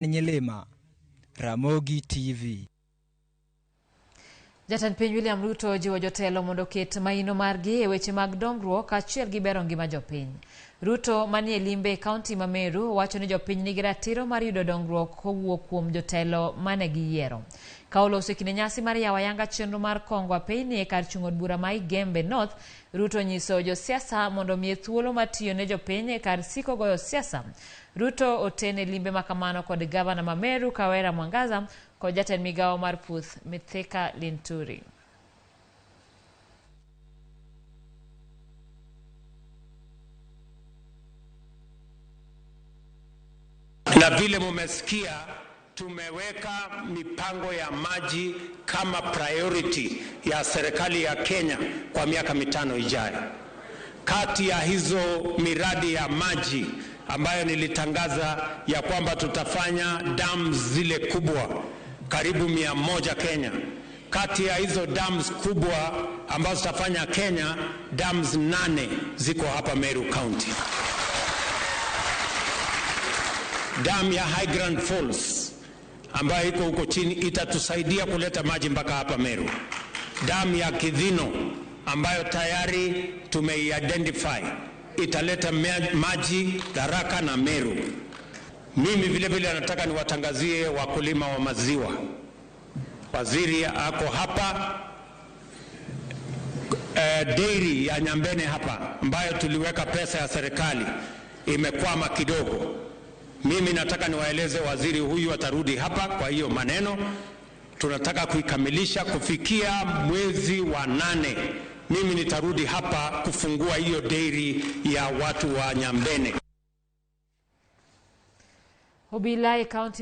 Nyelema, Ramogi TV. Jatend piny William Ruto jiwo jotelo mondo ket maino margi e weche mag dongruok achiel gi bero ngima jopiny. Ruto manie Limbe kaunti ma Meru wacho ni jopiny nigi ratiro mar yudo dongruok kowuok kuom jotelo mane giyiero. Ka oloso kinde nyasi mar yawo ayanga chenro mar kongo apeyni e kar chung' od bura ma Limbe North, Ruto nyiso josiasa mondo miye thuolo matiyo ne jopiny e kar siko goyo siasa. Ruto otene limbe makamano kod gavana ma Meru Kawera Mwangaza kod jatend migawo mar Puth Mithika Linturi. Na vile mumesikia, tumeweka mipango ya maji kama priority ya serikali ya Kenya kwa miaka 5 ijayo. Kati ya hizo miradi ya maji ambayo nilitangaza ya kwamba tutafanya dams zile kubwa karibu 100 Kenya. Kati ya hizo dams kubwa ambazo tutafanya Kenya, dams 8 ziko hapa Meru County. Dam ya High Grand Falls ambayo iko huko chini itatusaidia kuleta maji mpaka hapa Meru. Dam ya Kidhino ambayo tayari tumeidentify italeta maji Tharaka na Meru. Mimi vile vile nataka niwatangazie wakulima wa maziwa. Waziri ako hapa. Dairy ya Nyambene hapa ambayo tuliweka pesa ya serikali imekwama kidogo. Mimi nataka niwaeleze waziri huyu atarudi hapa kwa hiyo maneno. Tunataka kuikamilisha kufikia mwezi wa 8. Mimi nitarudi hapa kufungua hiyo dairy ya watu wa Nyambene. Obilai County